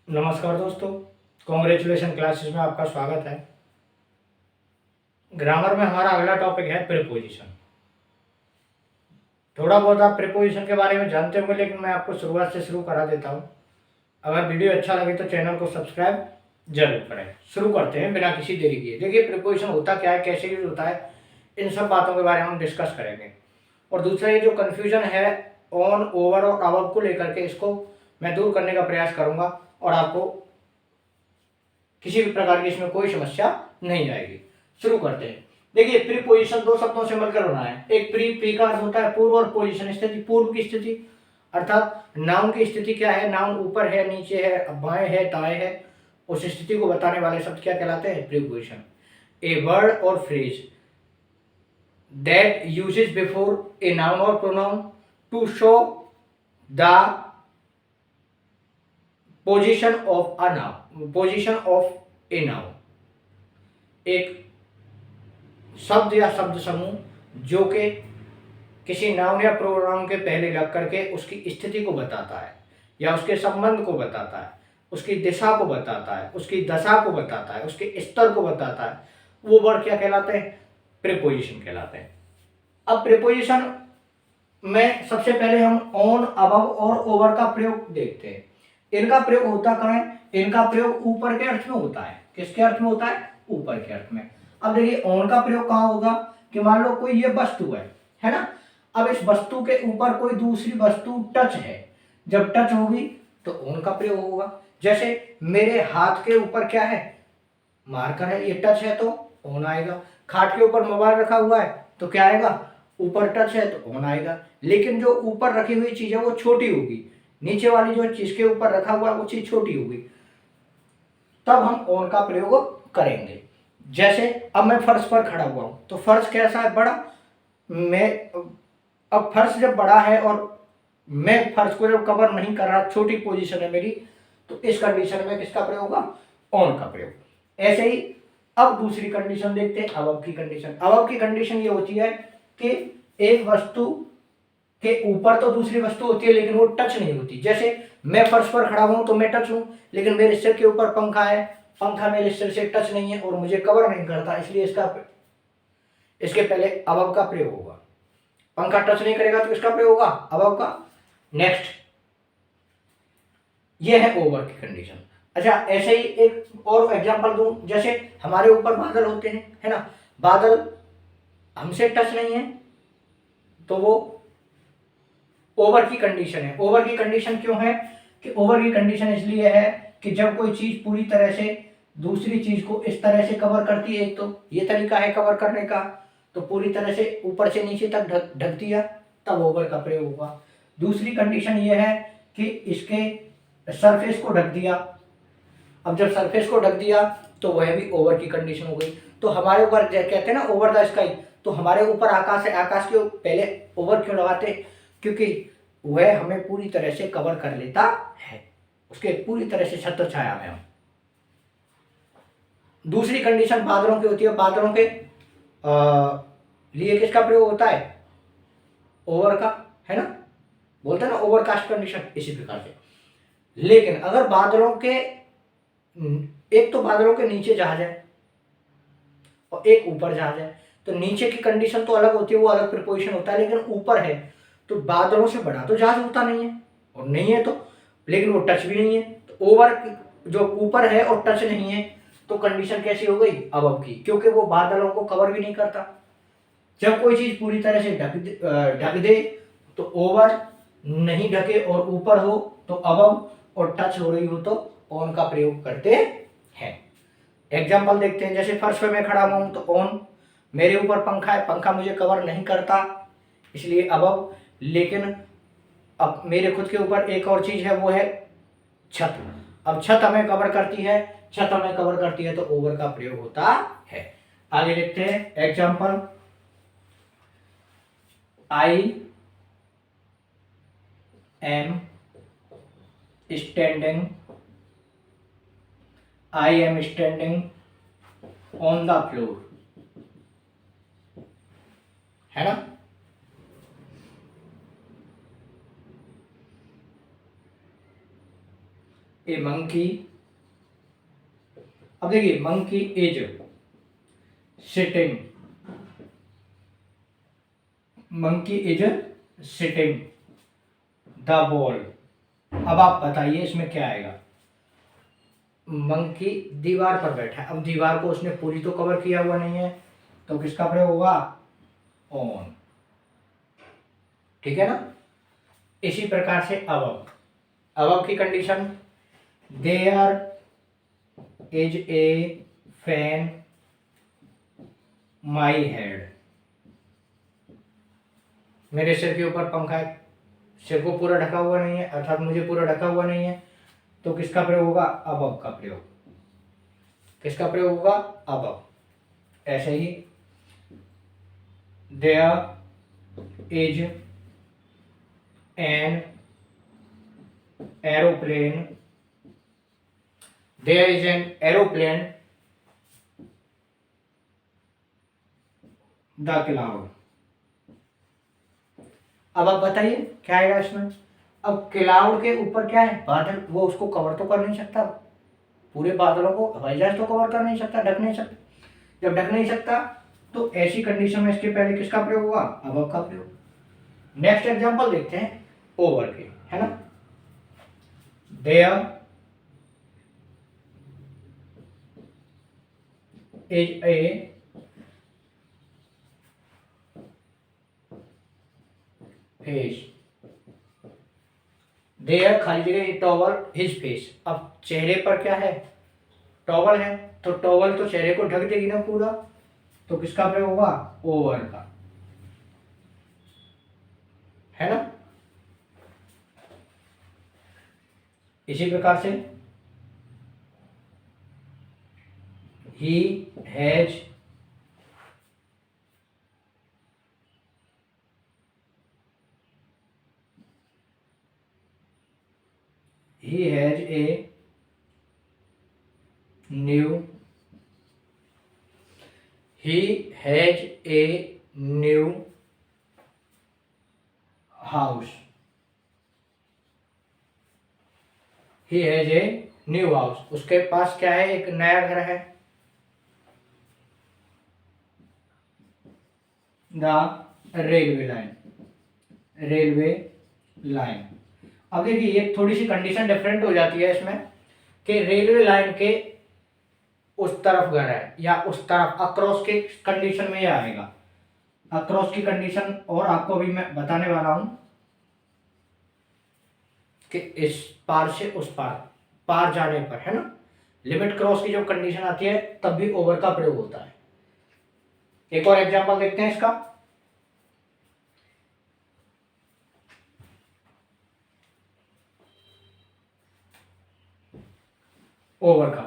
नमस्कार दोस्तों, congratulation classes में आपका स्वागत है। ग्रामर में हमारा अगला टॉपिक है प्रीपोजिशन। थोड़ा बहुत आप प्रीपोजिशन के बारे में जानते होंगे, लेकिन मैं आपको शुरुआत से शुरू करा देता हूँ। अगर वीडियो अच्छा लगे तो चैनल को सब्सक्राइब जरूर करें। शुरू करते हैं बिना किसी देरी किए। देखिए, प्रीपोजिशन होता क्या है, कैसे यूज होता है, इन सब बातों के बारे में हम डिस्कस करेंगे। और दूसरा, ये जो कन्फ्यूजन है ऑन, ओवर और अबव को लेकर के, इसको मैं दूर करने का प्रयास करूंगा और आपको किसी भी प्रकार की इसमें कोई समस्या नहीं आएगी। शुरू करते हैं। देखिए, प्रीपोजिशन दो शब्दों से मिलकर बना है। एक प्री का अर्थ होता है पूर्व, और पोजीशन स्थिति, पूर्व की स्थिति। अर्थात नाउन की स्थिति क्या है, नाउन ऊपर है, नीचे है, बाएं है, दाएं है, उस स्थिति को बताने वाले शब्द क्या कहलाते हैं, प्रीपोजिशन। ए वर्ड और phrase that uses before a noun और pronoun to show the position of a noun, position of a noun. एक शब्द या शब्द समूह जो कि किसी नाउन या प्रोनाउन के पहले लग करके उसकी स्थिति को बताता है, या उसके संबंध को बताता है, उसकी दिशा को बताता है, उसकी दशा को बताता है, उसके स्तर को बताता है, वो वर्ड क्या कहलाते हैं, प्रीपोजिशन कहलाते हैं। अब प्रीपोजिशन में सबसे पहले हम ऑन, अबव और ओवर का प्रयोग देखते हैं। इनका प्रयोग होता कहाँ है, इनका प्रयोग ऊपर के अर्थ में होता है। किसके अर्थ में होता है, ऊपर के अर्थ में। अब देखिए, ऑन का प्रयोग कहाँ होगा कि मान लो कोई ये वस्तु है ना। अब इस वस्तु के ऊपर कोई दूसरी वस्तु टच है, जब टच होगी तो ऑन का प्रयोग होगा। जैसे मेरे हाथ के ऊपर क्या है, मार्कर है, ये टच है तो ऑन आएगा। खाट के ऊपर मोबाइल रखा हुआ है तो क्या आएगा, ऊपर टच है तो ऑन आएगा। लेकिन जो ऊपर रखी हुई चीज है वो छोटी होगी, नीचे वाली जो चीज के ऊपर रखा हुआ है वो चीज छोटी होगी, तब हम ऑन का प्रयोग करेंगे। जैसे अब मैं फर्श पर खड़ा हुआ हूं तो फर्श कैसा है, बड़ा। मैं अब फर्श जब बड़ा है और मैं फर्श को जब कवर नहीं कर रहा, छोटी पोजीशन है मेरी, तो इस कंडीशन में किसका प्रयोग होगा, ऑन का प्रयोग। ऐसे ही अब दूसरी कंडीशन देखते हैं, अबव की कंडीशन। अबव की कंडीशन ये होती है कि एक वस्तु के ऊपर तो दूसरी वस्तु होती है लेकिन वो टच नहीं होती। जैसे मैं फर्श पर खड़ा हूं तो मैं टच हूं, लेकिन मेरे सिर के ऊपर पंखा है, पंखा मेरे सिर से टच नहीं है और मुझे कवर नहीं करता, इसलिए इसके पहले अबव का प्रयोग होगा। पंखा टच नहीं करेगा तो इसका प्रयोग होगा अबव का। नेक्स्ट, ये है ओवर की कंडीशन। अच्छा, ऐसे ही एक और एग्जांपल दूं। जैसे हमारे ऊपर बादल होते हैं, है ना, बादल हमसे टच नहीं है तो वो ओवर की कंडीशन है। ओवर की कंडीशन क्यों है कि ओवर की कंडीशन इसलिए है कि जब कोई चीज पूरी तरह से दूसरी चीज को इस तरह से कवर करती है, एक तो ये तरीका है कवर करने का, तो पूरी तरह से ऊपर से नीचे तक ढक दिया, तब ओवर का प्रयोग होगा। दूसरी कंडीशन ये है कि इसके सरफेस को ढक दिया। अब जब सरफेस को ढक दिया तो वह भी ओवर की कंडीशन हो गई। तो हमारे ऊपर कहते हैं ना ओवर द स्काई, तो हमारे ऊपर आकाश है, आकाश के पहले ओवर क्यों लगाते, क्योंकि वह हमें पूरी तरह से कवर कर लेता है, उसके पूरी तरह से छत्र छाया में हम। दूसरी कंडीशन बादलों की होती है। बादलों के लिए किसका प्रयोग होता है, ओवर का, है ना, बोलते हैं ना ओवरकास्ट कंडीशन, इसी प्रकार से। लेकिन अगर बादलों के, एक तो बादलों के नीचे जहाज है और एक ऊपर जहाज है, तो नीचे की कंडीशन तो अलग होती है, वो अलग प्रीपोजिशन होता है। लेकिन ऊपर है तो बादलों से बड़ा तो जहाज होता नहीं है, और नहीं है तो, लेकिन वो टच भी नहीं है, तो ओवर जो ऊपर है और टच नहीं है, तो कंडीशन कैसी हो गई, अबव की, क्योंकि वो बादलों को कवर भी नहीं करता। जब कोई चीज पूरी तरह से ढक दे तो ओवर, नहीं ढके और ऊपर हो तो अबव, और टच हो रही हो तो ऑन का प्रयोग करते हैं। एग्जाम्पल देखते हैं। जैसे फर्श पे मैं खड़ा हुआ हूं तो ऑन, मेरे ऊपर पंखा है, पंखा मुझे कवर नहीं करता इसलिए अबव। लेकिन अब मेरे खुद के ऊपर एक और चीज है, वो है छत। अब छत हमें कवर करती है, छत हमें कवर करती है तो ओवर का प्रयोग होता है। आगे देखते हैं example. I am standing, I am standing on the floor, है ना। ए मंकी, अब देखिए monkey is sitting, monkey is sitting the ball. अब आप बताइए इसमें क्या आएगा। मंकी दीवार पर बैठा है, अब दीवार को उसने पूरी तो कवर किया हुआ नहीं है, तो किसका प्रयोग होगा, ऑन। ठीक है ना। इसी प्रकार से अब की condition, there is a fan my head, मेरे सिर के ऊपर पंखा है, सिर को पूरा ढका हुआ नहीं है, अर्थात मुझे पूरा ढका हुआ नहीं है, तो किसका प्रयोग होगा, अब का प्रयोग। किसका प्रयोग होगा, अब। ऐसे ही there is an aeroplane, there is an aeroplane the cloud. अब आप बताइए क्या आएगा इसमें। अब क्लाउड के ऊपर क्या है, बादल, वो उसको कवर तो कर नहीं सकता, पूरे बादलों को हवाई जहाज तो कवर कर नहीं सकता, ढक नहीं सकता। जब ढक नहीं सकता तो ऐसी कंडीशन में इसके पहले किसका प्रयोग हुआ, अब का प्रयोग। नेक्स्ट एग्जांपल देखते हैं ओवर के, है ना। There is a face, there खाली जगह टॉवल हिज फेस, अब चेहरे पर क्या है, टॉवल है, तो टॉवल तो चेहरे को ढक देगी ना पूरा, तो किसका प्रयोग होगा, ओवर का, है ना। इसी प्रकार से he has a new, he has a new house, he has a new house, उसके पास क्या है, एक नया घर है। The railway line, railway line. अब देखिए ये थोड़ी सी कंडीशन डिफरेंट हो जाती है इसमें कि रेलवे लाइन के उस तरफ घर है या उस तरफ, अक्रॉस के कंडीशन में ये आएगा, अक्रॉस की कंडीशन, और आपको अभी मैं बताने वाला हूं कि इस पार से उस पार, पार जाने पर, है ना। लिमिट क्रॉस की जब कंडीशन आती है तब भी ओवर का प्रयोग होता है। एक और एग्जांपल देखते हैं इसका। ओवर का,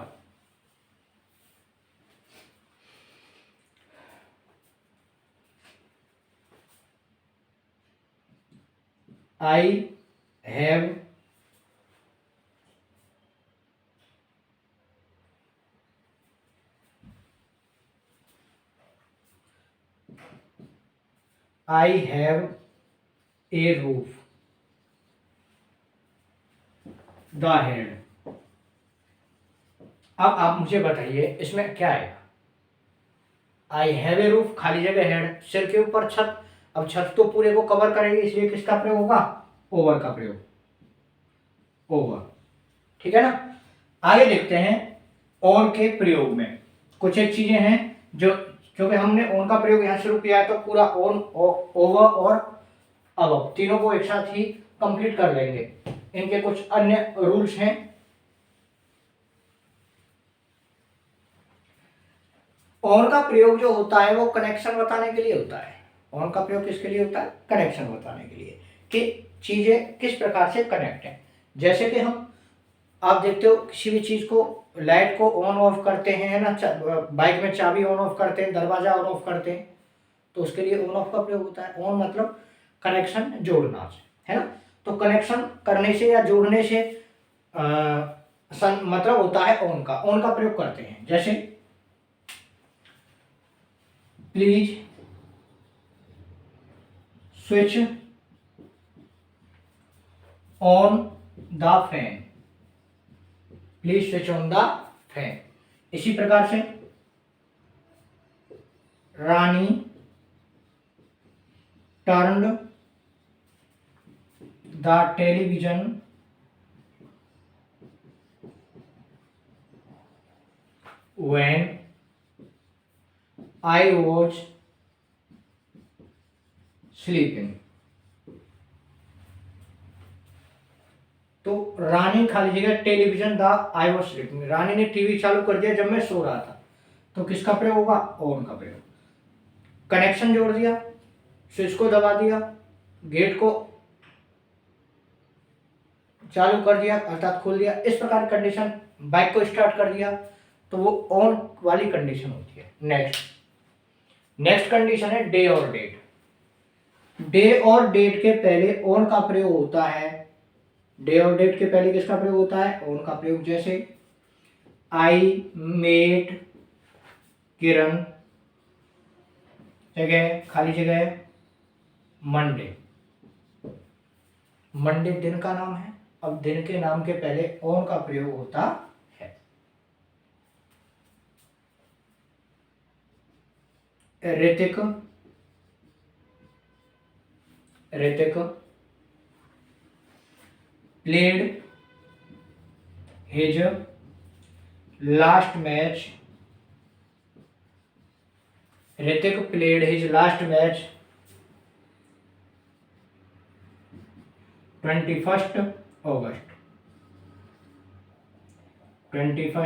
I have I have a roof the head. अब आप मुझे बताइए इसमें क्या आएगा। आई हैव ए रूफ, खाली जगह हेड, सिर के ऊपर छत, अब छत तो पूरे को कवर करेगी, इसलिए किसका प्रयोग होगा, ओवर का प्रयोग, ओवर। ठीक है ना। आगे देखते हैं ऑन के प्रयोग में कुछ एक चीजें हैं जो, क्योंकि हमने ऑन का प्रयोग यहां शुरू किया है तो पूरा ऑन, ओवर और अब तीनों को एक साथ ही कंप्लीट कर लेंगे। इनके कुछ अन्य रूल्स हैं। ऑन का प्रयोग जो होता है वो कनेक्शन बताने के लिए होता है। ऑन का प्रयोग किसके लिए होता है, कनेक्शन बताने के लिए कि चीजें किस प्रकार से कनेक्ट हैं। जैसे कि हम, आप देखते हो किसी भी चीज को, लाइट को ऑन ऑफ करते हैं, है ना, बाइक में चाबी ऑन ऑफ करते हैं, दरवाजा ऑन ऑफ करते हैं, तो उसके लिए ऑन ऑफ का प्रयोग होता है। ऑन मतलब कनेक्शन जोड़ना, है ना। तो कनेक्शन करने से या जोड़ने से मतलब होता है ऑन का, ऑन का प्रयोग करते हैं। जैसे please switch on the fan, please switch on the fan. इसी प्रकार से Rani turned the television when I was sleeping. तो रानी खाली जगह television the I was sleeping, Rani ने टीवी चालू कर दिया जब मैं सो रहा था। तो किसका प्रयोग होगा? ऑन का प्रयोग। कनेक्शन जोड़ दिया, स्विच को दबा दिया, गेट को चालू कर दिया अर्थात खोल दिया, इस प्रकार कंडीशन, बाइक को स्टार्ट कर दिया, तो वो ऑन वाली कंडीशन होती है। नेक्स्ट कंडीशन है डे और डेट। डे और डेट के पहले ऑन का प्रयोग होता है। डे और डेट के पहले किसका प्रयोग होता है? ऑन का प्रयोग। जैसे आई मेट किरण, जगह खाली जगह मंडे। मंडे दिन का नाम है, अब दिन के नाम के पहले ऑन का प्रयोग होता है। Hrithik played his last match. Hrithik played his last match 21 अगस्त। 21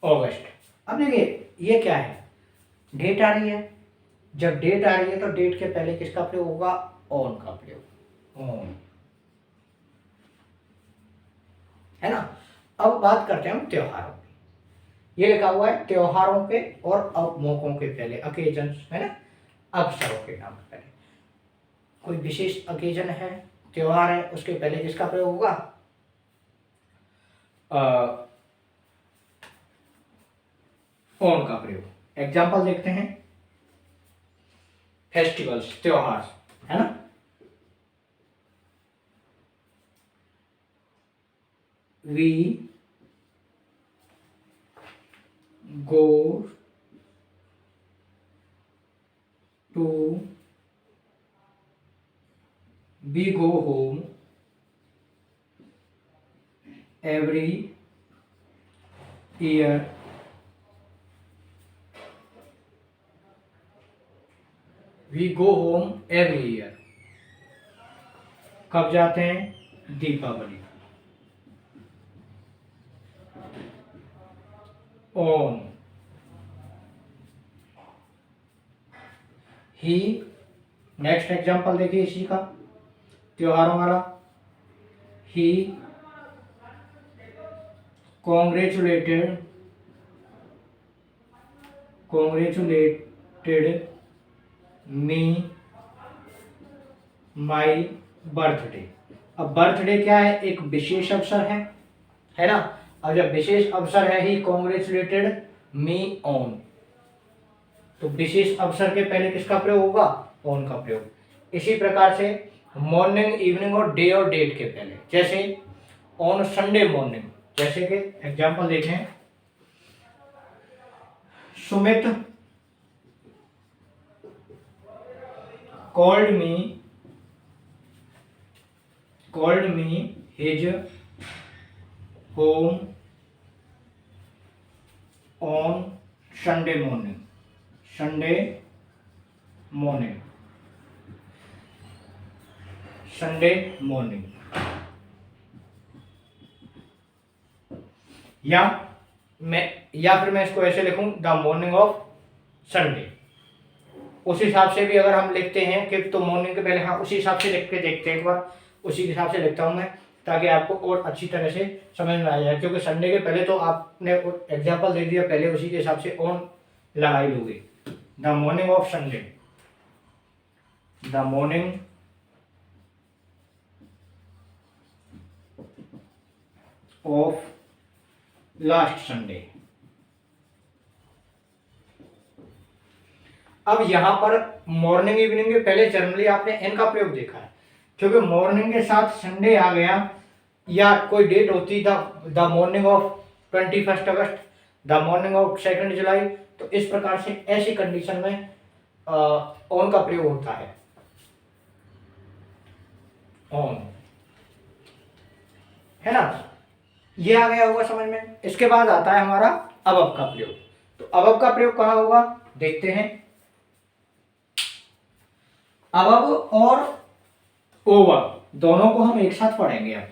अगस्त। अब देखिए ये क्या है? डेट आ रही है। जब डेट आ रही है तो डेट के पहले किसका प्रयोग होगा? ऑन का प्रयोग। ऑन, है ना। अब बात करते हैं हम त्योहारों की। ये लिखा हुआ है त्योहारों के और अब मौकों के पहले, अकेजन, है ना, अवसरों के नाम के पहले। कोई विशेष अकेजन है, त्योहार है, उसके पहले किसका प्रयोग होगा? ऑन का प्रयोग। एग्जाम्पल देखते हैं। फेस्टिवल्स, त्योहार, है ना। We go to we go home every year we go home every year। कब जाते हैं? दीपावली। ऑन ही। नेक्स्ट एग्जांपल देखिए इसी का, त्योहारों वाला। He congratulated me my birthday। अब बर्थडे क्या है? एक विशेष अवसर है ना। अब जब विशेष अवसर है, ही congratulated me on, तो विशेष अवसर के पहले किसका प्रयोग होगा? ऑन का प्रयोग। इसी प्रकार से मॉर्निंग, इवनिंग और डे और डेट के पहले, जैसे ऑन संडे मॉर्निंग, जैसे कि एग्जांपल देखें। Sumit called me his home on Sunday morning। Sunday morning. या फिर मैं इसको ऐसे लिखूं, द मॉर्निंग ऑफ संडे। उस हिसाब से भी अगर हम लिखते हैं कि तो मॉर्निंग के पहले, हाँ उसी हिसाब से लिख के देखते हैं एक बार, उसी हिसाब से लिखता हूं मैं, ताकि आपको और अच्छी तरह से समझ में आ जाए। क्योंकि संडे के पहले तो आपने एग्जांपल दे दिया, पहले उसी के हिसाब से ऑन लगाई लोगे। The morning of Sunday, the morning of last Sunday. अब यहां पर मॉर्निंग इवनिंग के पहले जनरली आपने एन का प्रयोग देखा है, क्योंकि मॉर्निंग के साथ संडे आ गया या कोई डेट होती the morning of 21 August, the morning of 2 जुलाई, तो इस प्रकार से ऐसी कंडीशन में ऑन का प्रयोग होता है। ऑन, है ना, ये आ गया होगा समझ में। इसके बाद आता है हमारा अबव का प्रयोग। तो अबव का प्रयोग कहाँ होगा देखते हैं। अबव और ओवर दोनों को हम एक साथ पढ़ेंगे अब।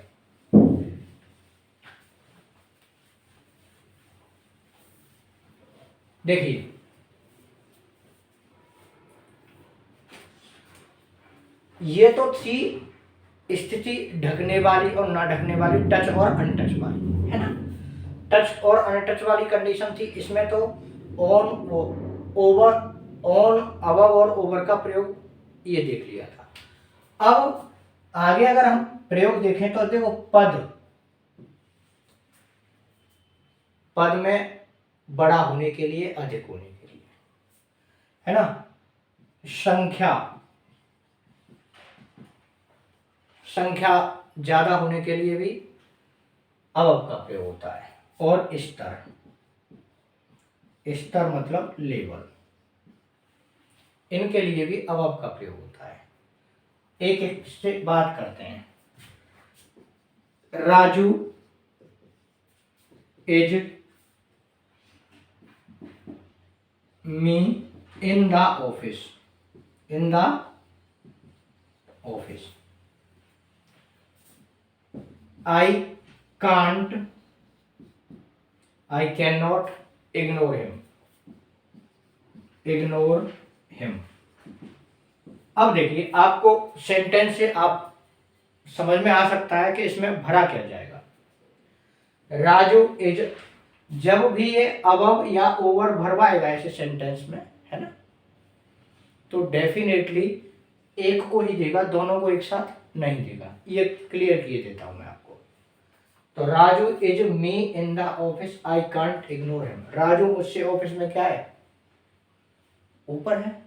देखिए, ये तो थी स्थिति ढकने वाली और ना ढकने वाली, टच और अनटच वाली, है ना। टच और अनटच वाली कंडीशन थी। इसमें तो ऑन, ओवर, ऑन, अबव और ओवर का प्रयोग ये देख लिया था। अब आगे अगर हम प्रयोग देखें तो देखो, पद में बड़ा होने के लिए, अधिक होने के लिए, है ना। संख्या ज्यादा होने के लिए भी अबव का प्रयोग होता है। और स्तर मतलब लेवल, इनके लिए भी अबव का प्रयोग होता है। एक एक से बात करते हैं। Raju is me in the office, I cannot ignore him। अब देखिए, आपको सेंटेंस से आप समझ में आ सकता है कि इसमें भरा क्या जाएगा। राजू इज, जब भी ये अबव या ओवर भरवाएगा ऐसे सेंटेंस में, है ना, तो डेफिनेटली एक को ही देगा, दोनों को एक साथ नहीं देगा। ये क्लियर किए देता हूं मैं आपको। तो Raju is me in the office, I can't ignore him. Raju मुझसे ऑफिस में क्या है, ऊपर है,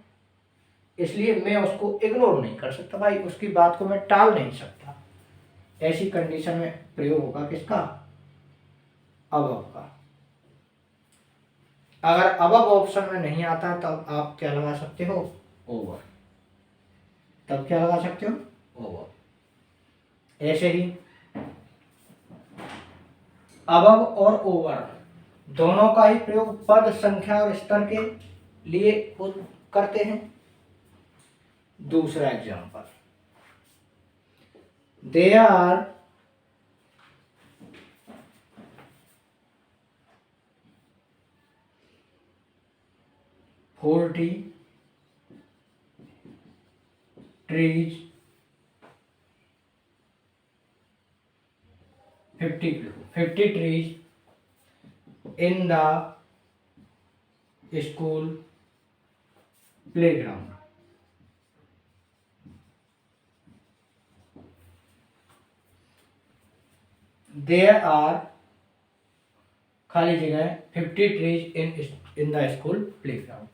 इसलिए मैं उसको इग्नोर नहीं कर सकता भाई, उसकी बात को मैं टाल नहीं सकता। ऐसी कंडीशन में प्रयोग होगा किसका, अबव का। अगर अबव ऑप्शन में नहीं आता है तब आप क्या लगा सकते हो, ओवर। तब क्या लगा सकते हो, ओवर। ऐसे ही अबव और ओवर दोनों का ही प्रयोग पद, संख्या और स्तर के लिए करते हैं। दूसरा example, they are 40 trees, 50 trees in the school playground। There are खाली जगह 50 trees in the school playground।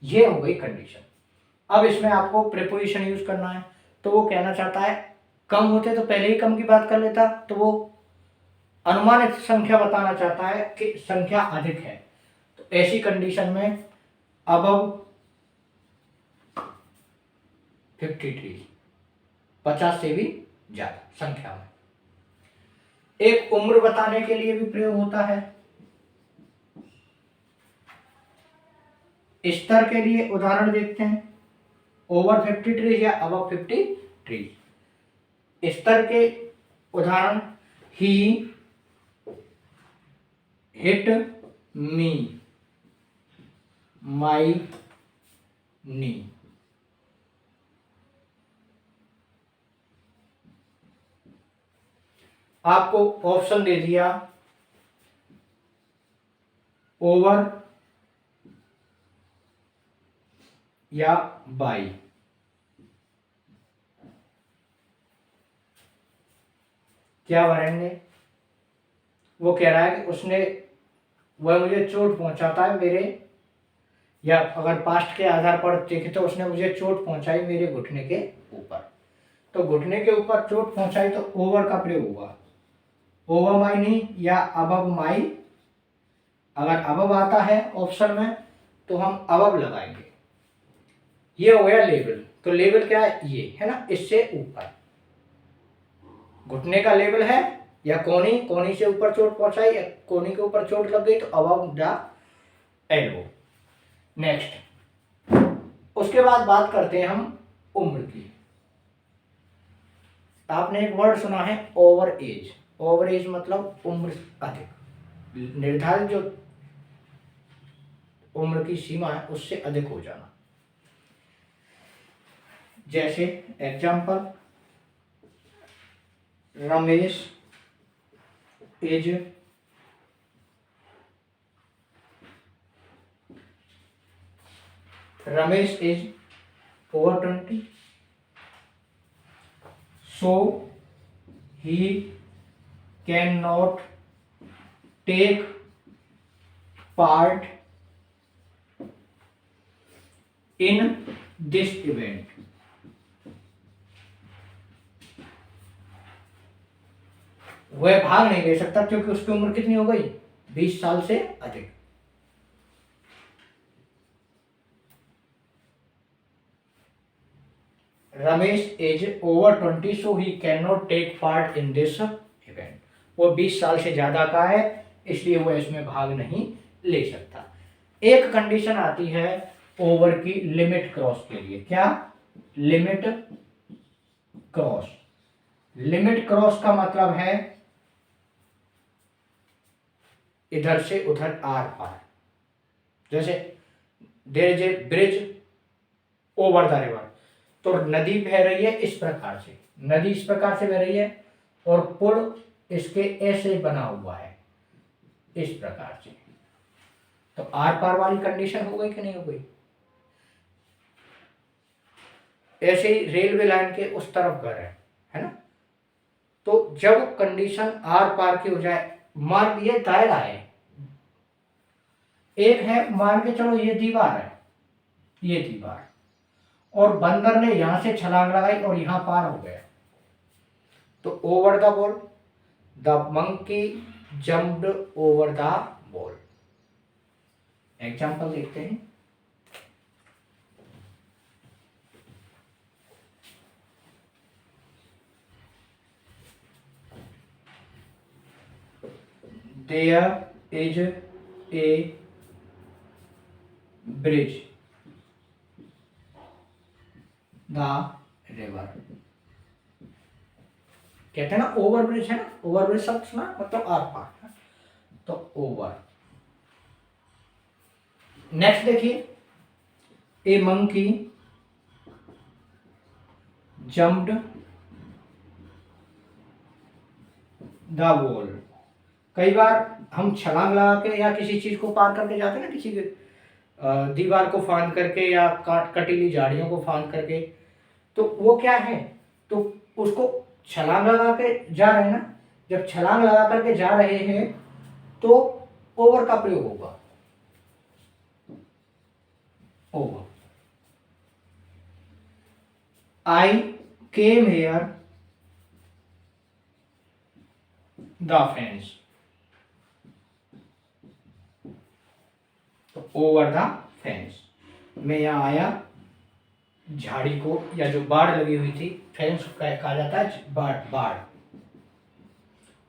ये हो गई कंडीशन। अब इसमें आपको प्रीपोजिशन यूज करना है। तो वो कहना चाहता है, कम होते तो पहले ही कम की बात कर लेता, तो वो अनुमानित संख्या बताना चाहता है कि संख्या अधिक है। तो ऐसी कंडीशन में अबव 50 ट्रीज, 50 से भी ज्यादा संख्या में। एक उम्र बताने के लिए भी प्रयोग होता है। स्तर के लिए उदाहरण देखते हैं, ओवर 50 ट्रीज या अबव 50 ट्रीज। स्तर के उदाहरण, ही हिट मी माई नी। आपको ऑप्शन दे दिया, ओवर या बाई। क्या भरेंगे, वो कह रहा है कि उसने, वह मुझे चोट पहुंचाता है मेरे, या अगर पास्ट के आधार पर देखें तो उसने मुझे चोट पहुंचाई मेरे घुटने के ऊपर। तो घुटने के ऊपर चोट पहुंचाई तो ओवर का प्रयोग हुआ। ओवर माई नहीं या अबव माई। अगर अबव आता है ऑप्शन में तो हम अबव लगाएंगे। ये हो गया लेवल। तो लेवल क्या है, ये है ना, इससे ऊपर घुटने का लेवल है, या कोनी, कोनी से ऊपर चोट पहुंचाई या कोनी के ऊपर चोट लग गई तो अबव द एल्बो। नेक्स्ट, उसके बाद बात करते हैं हम उम्र की। आपने एक वर्ड सुना है ओवर एज। ओवर एज मतलब उम्र अधिक, निर्धारित जो उम्र की सीमा है उससे अधिक हो जाना। जैसे example, Ramesh age over 20, so he cannot take part in this event। वह भाग नहीं ले सकता क्योंकि उसकी उम्र कितनी हो गई, 20 साल से अधिक। Ramesh age over 20 so he can not take part in this event. वो 20 साल से ज्यादा का है इसलिए वो इसमें भाग नहीं ले सकता। एक कंडीशन आती है ओवर की लिमिट क्रॉस के लिए। क्या, लिमिट क्रॉस। लिमिट क्रॉस का मतलब है इधर से उधर आर पार। जैसे there is a bridge over the river, तो नदी बह रही है इस प्रकार से, नदी इस प्रकार से बह रही है और पुल इसके ऐसे बना हुआ है इस प्रकार से, तो आर पार वाली कंडीशन हो गई कि नहीं हो गई। ऐसे ही रेलवे लाइन के उस तरफ घर है ना, तो जब कंडीशन आर पार की हो जाए, मान ये दायरा है, एक है, मान के चलो ये दीवार है, ये दीवार, और बंदर ने यहां से छलांग लगाई और यहां पार हो गया, तो over the ball, the monkey jumped over the ball. Example देखते हैं। There is a bridge the river। कहते हैं ना ओवर ब्रिज है ना, ओवर ब्रिज शब्द सुना मतलब आर पार, तो ओवर। नेक्स्ट देखिए, ए मंकी जम्प्ड द वॉल। कई बार हम छलांग लगा के या किसी चीज को पार करके जाते हैं ना, किसी दीवार को फांद करके या कटीली झाड़ियों को फांद करके, तो वो क्या है, तो उसको छलांग लगा के जा रहे हैं ना, जब छलांग लगा करके जा रहे हैं तो ओवर का प्रयोग होगा, over. I came here the fence, तो ओवर द फेंस। मैं यहां आया झाड़ी को, या जो बाड़ लगी हुई थी, फेंस कहा जाता है बाड़, बाड़,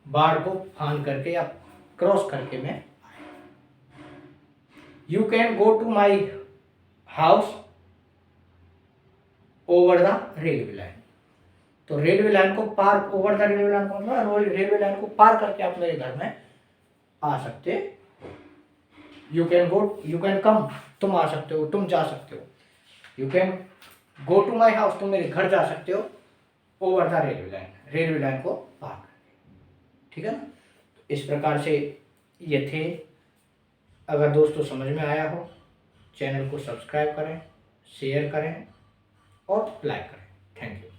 बाड़ को फांद करके या क्रॉस करके मैं। You can go to my house over the railway line, तो रेलवे लाइन को पार, ओवर द रेलवे लाइन को मतलब रेलवे लाइन को पार करके आप मेरे घर में आ सकते। You can go, you can come, तुम आ सकते हो, तुम जा सकते हो। You can go to my house, तुम मेरे घर जा सकते हो over the railway line, railway line को पार करके। ठीक है ना, इस प्रकार से ये थे। अगर दोस्तों समझ में आया हो, चैनल को सब्सक्राइब करें, शेयर करें और लाइक करें। Thank you.